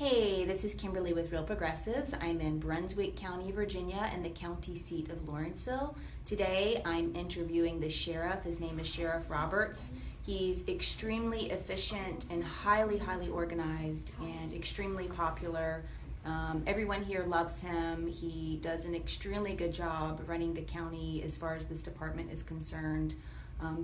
Hey, this is Kimberly with Real Progressives. I'm in Brunswick County, Virginia, and the county seat of Lawrenceville. Today, I'm interviewing the sheriff. His name is Sheriff Roberts. He's extremely efficient and highly organized and extremely popular. Everyone here loves him. He does an extremely good job running the county as far as this department is concerned.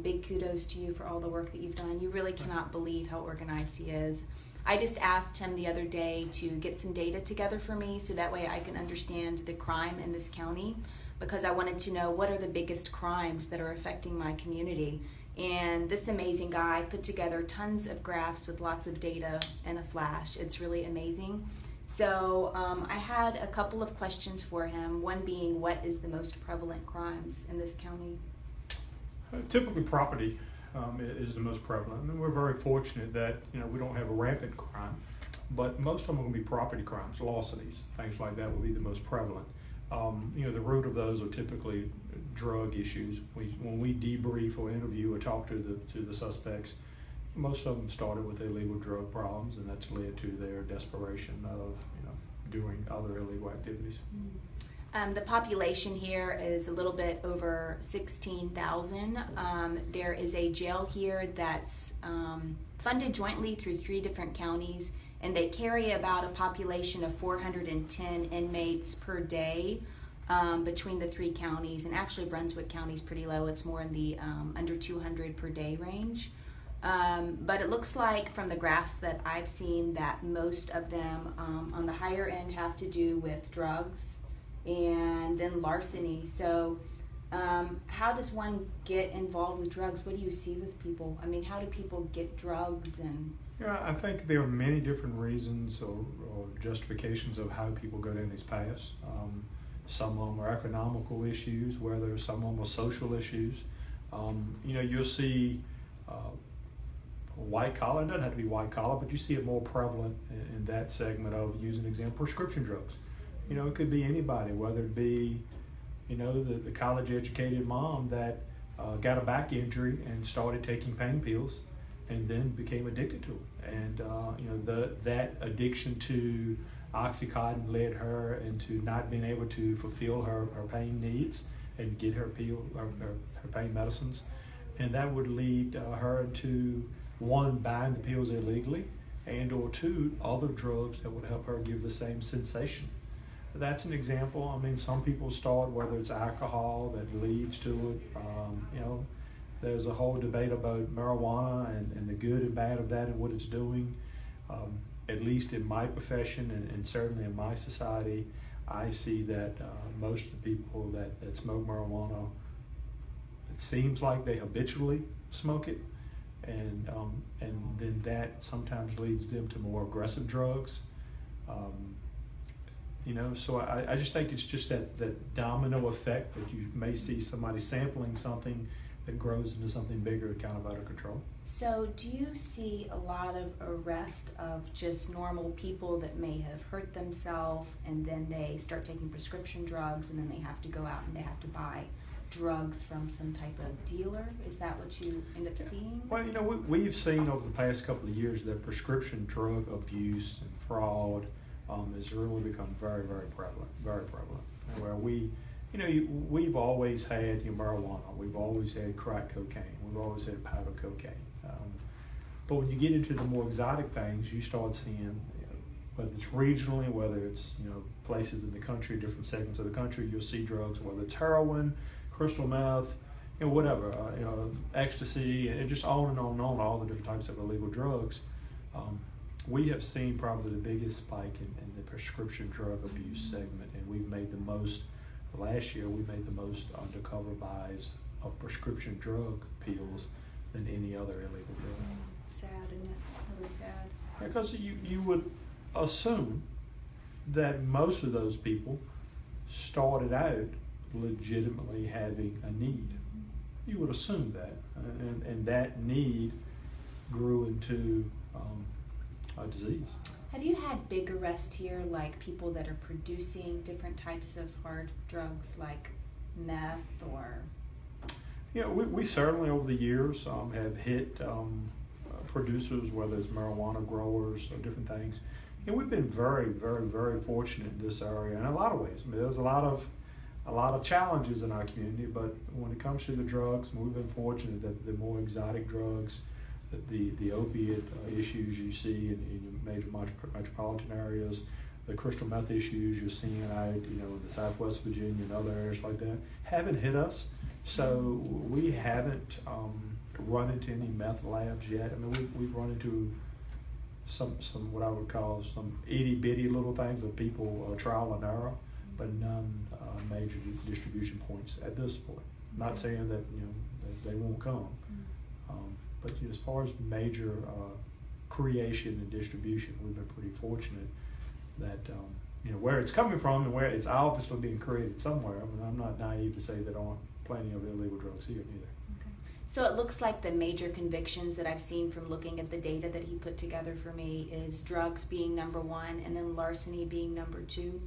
Big kudos to you for all the work that you've done. You really cannot believe how organized he is. I just asked him the other day to get some data together for me so that way I can understand the crime in this county, because I wanted to know what are the biggest crimes that are affecting my community. And this amazing guy put together tons of graphs with lots of data and a flash. It's really amazing. So I had a couple of questions for him, one being, what is the most prevalent crimes in this county? Typically property is the most prevalent. And we're very fortunate that we don't have a rampant crime, but most of them are going to be property crimes, larcenies, things like that will be the most prevalent. The root of those are typically drug issues. When we debrief or interview or talk to the suspects, most of them started with illegal drug problems, and that's led to their desperation of doing other illegal activities. The population here is a little bit over 16,000. There is a jail here that's funded jointly through 3 different counties, and they carry about a population of 410 inmates per day between the 3 counties. And actually Brunswick County is pretty low. It's more in the under 200 per day range. But it looks like from the graphs that I've seen that most of them on the higher end have to do with drugs and then larceny. So how does one get involved with drugs? What do you see with people? I mean, how do people get drugs? And I think there are many different reasons or justifications of how people go down these paths. Some of them are economical issues, whether some of them are social issues. You'll see white collar, it doesn't have to be white collar, but you see it more prevalent in that segment of, use an example, prescription drugs. It could be anybody, whether it be, the college-educated mom that got a back injury and started taking pain pills and then became addicted to them. And, that addiction to Oxycontin led her into not being able to fulfill her pain needs and get her pain medicines. And that would lead her to, 1, buying the pills illegally, and or 2, other drugs that would help her give the same sensation. That's an example. I mean, some people start, whether it's alcohol that leads to it. There's a whole debate about marijuana and the good and bad of that and what it's doing. At least in my profession and certainly in my society, I see that most of the people that smoke marijuana, it seems like they habitually smoke it. And then that sometimes leads them to more aggressive drugs. So I just think it's just that domino effect that you may see somebody sampling something that grows into something bigger, kind of out of control. So do you see a lot of arrest of just normal people that may have hurt themselves and then they start taking prescription drugs and then they have to go out and they have to buy drugs from some type of dealer? Is that what you end up seeing? Well, we've seen over the past couple of years that prescription drug abuse and fraud has really become very prevalent, where we've always had marijuana, we've always had crack cocaine, we've always had powder cocaine. But when you get into the more exotic things, you start seeing, whether it's regionally, whether it's places in the country, different segments of the country, you'll see drugs, whether it's heroin, crystal meth, whatever, ecstasy, and just on and on and on, all the different types of illegal drugs. We have seen probably the biggest spike in the prescription drug abuse segment, and we've made the most, last year we made the most undercover buys of prescription drug pills than any other illegal drug. It's sad, isn't it? Really sad. Because you would assume that most of those people started out legitimately having a need. You would assume that, and that need grew into a disease. Have you had big arrests here, like people that are producing different types of hard drugs like meth or? We certainly over the years have hit producers, whether it's marijuana growers or different things. And we've been very, very, very fortunate in this area in a lot of ways. I mean, there's a lot of challenges in our community, but when it comes to the drugs, we've been fortunate that the more exotic drugs, the opiate issues you see in major metropolitan areas, the crystal meth issues you're seeing out, in the Southwest Virginia and other areas like that, haven't hit us. So we haven't run into any meth labs yet. I mean, we've run into some what I would call some itty bitty little things that people trial and error, but none major distribution points at this point. Not saying that that they won't come, but as far as major creation and distribution, we've been pretty fortunate that where it's coming from and where it's obviously being created somewhere. I mean, I'm not naive to say that there aren't plenty of illegal drugs here either. Okay. So it looks like the major convictions that I've seen from looking at the data that he put together for me is drugs being number one and then larceny being number two.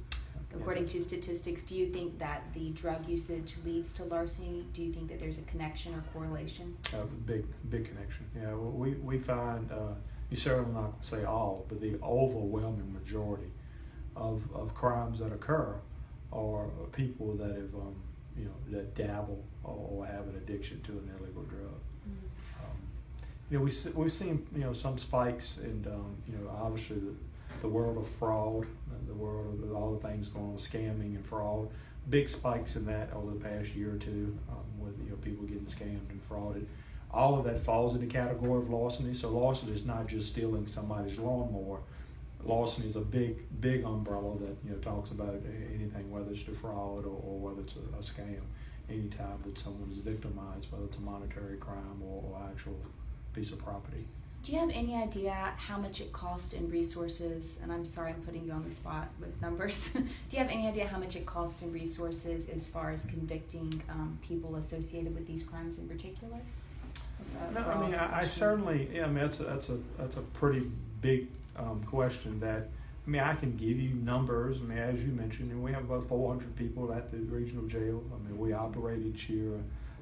According to statistics, do you think that the drug usage leads to larceny? Do you think that there's a connection or correlation? Big connection. Yeah, we find, you certainly not say all, but the overwhelming majority of crimes that occur are people that have, that dabble or have an addiction to an illegal drug. We've seen, some spikes in, obviously the world of fraud, the world of all the things going on, scamming and fraud, big spikes in that over the past year or two, with people getting scammed and frauded. All of that falls in the category of larceny. So larceny is not just stealing somebody's lawnmower. Larceny is a big umbrella that talks about anything, whether it's defraud or whether it's a scam. Anytime that someone is victimized, whether it's a monetary crime or actual piece of property. Do you have any idea how much it costs in resources? And I'm sorry I'm putting you on the spot with numbers. Do you have any idea how much it costs in resources as far as convicting people associated with these crimes in particular? No, I mean, I certainly, I mean, that's a pretty big question that, I mean, I can give you numbers. I mean, as you mentioned, we have about 400 people at the regional jail. I mean, we operate each year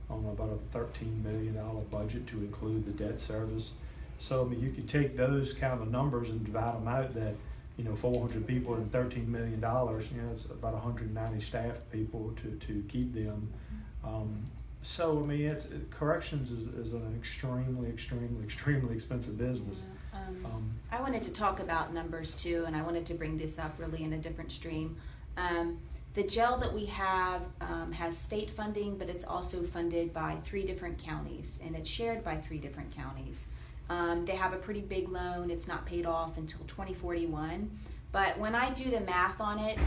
on about a $13 million budget to include the debt service. So, I mean, you could take those kind of numbers and divide them out that, 400 people and $13 million, it's about 190 staff people to keep them. So, I mean, corrections is an extremely expensive business. I wanted to talk about numbers too, and I wanted to bring this up really in a different stream. The jail that we have has state funding, but it's also funded by 3 different counties, and it's shared by 3 different counties. They have a pretty big loan. It's not paid off until 2041. But when I do the math on it,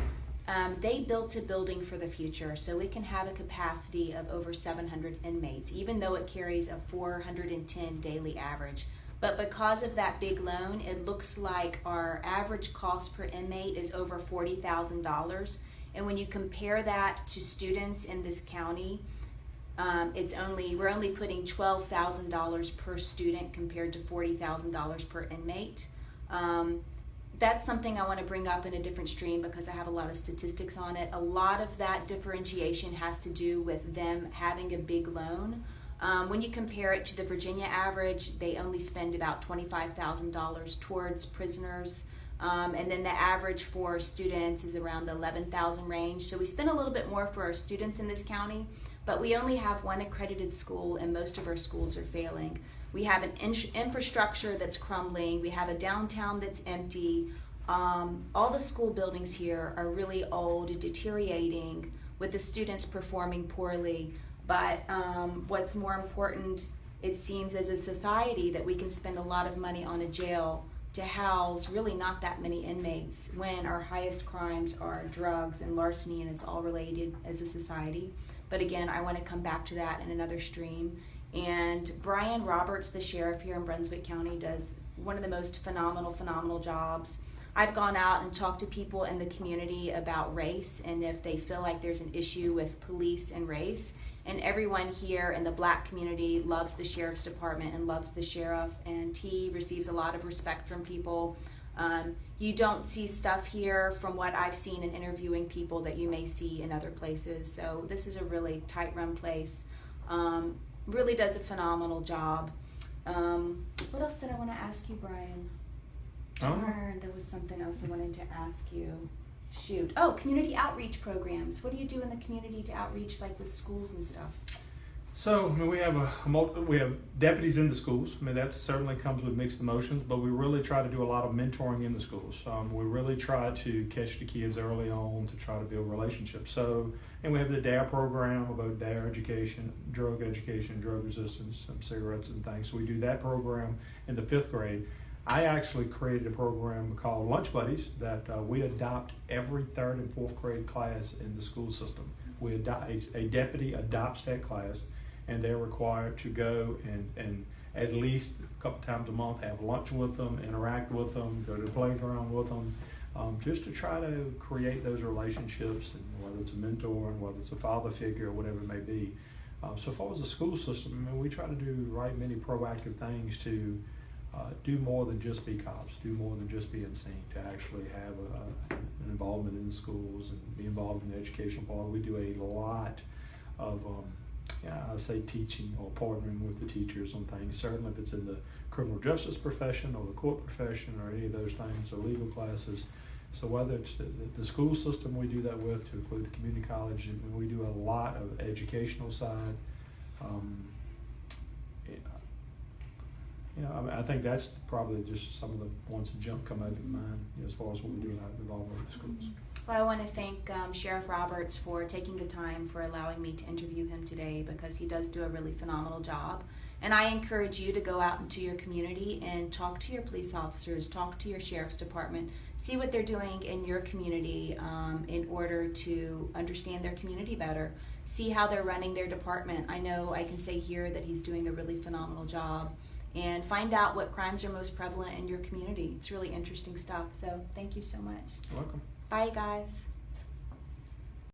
they built a building for the future, so it can have a capacity of over 700 inmates, even though it carries a 410 daily average. But because of that big loan, it looks like our average cost per inmate is over $40,000. And when you compare that to students in this county, we're only putting $12,000 per student compared to $40,000 per inmate. That's something I want to bring up in a different stream because I have a lot of statistics on it. A lot of that differentiation has to do with them having a big loan. When you compare it to the Virginia average, they only spend about $25,000 towards prisoners. And then the average for students is around the $11,000 range. So we spend a little bit more for our students in this county, but we only have 1 accredited school and most of our schools are failing. We have an infrastructure that's crumbling. We have a downtown that's empty. All the school buildings here are really old, deteriorating, with the students performing poorly. But what's more important, it seems as a society that we can spend a lot of money on a jail to house really not that many inmates when our highest crimes are drugs and larceny, and it's all related as a society. But again, I want to come back to that in another stream. And Brian Roberts, the sheriff here in Brunswick County, does one of the most phenomenal jobs. I've gone out and talked to people in the community about race and if they feel like there's an issue with police and race. And everyone here in the Black community loves the sheriff's department and loves the sheriff, and he receives a lot of respect from people. You don't see stuff here from what I've seen in interviewing people that you may see in other places. So this is a really tight-run place. Really does a phenomenal job. What else did I want to ask you, Brian? Darn, there was something else I wanted to ask you. Shoot. Oh, community outreach programs. What do you do in the community to outreach, like with schools and stuff? So, I mean, we have deputies in the schools. I mean, that certainly comes with mixed emotions, but we really try to do a lot of mentoring in the schools. We really try to catch the kids early on to try to build relationships. So, and we have the DARE program about DARE education, drug resistance, cigarettes and things. So we do that program in the 5th grade. I actually created a program called Lunch Buddies that we adopt every 3rd and 4th grade class in the school system. A deputy adopts that class, and they're required to go and at least a couple times a month have lunch with them, interact with them, go to the playground with them, just to try to create those relationships, and whether it's a mentor and whether it's a father figure or whatever it may be. So far as the school system, I mean, we try to do many proactive things to do more than just be cops, do more than just being seen, to actually have an involvement in the schools and be involved in the educational part. We do a lot of, I say teaching or partnering with the teachers on things, certainly if it's in the criminal justice profession or the court profession or any of those things, or legal classes. So whether it's the school system we do that with, to include the community college, and we do a lot of educational side. I mean, I think that's probably just some of the ones that come out of mind, as far as what we do in our involvement with the schools. Well, I want to thank Sheriff Roberts for taking the time for allowing me to interview him today, because he does do a really phenomenal job. And I encourage you to go out into your community and talk to your police officers, talk to your sheriff's department, see what they're doing in your community in order to understand their community better, see how they're running their department. I know I can say here that he's doing a really phenomenal job. And find out what crimes are most prevalent in your community. It's really interesting stuff. So thank you so much. You're welcome. Bye, guys.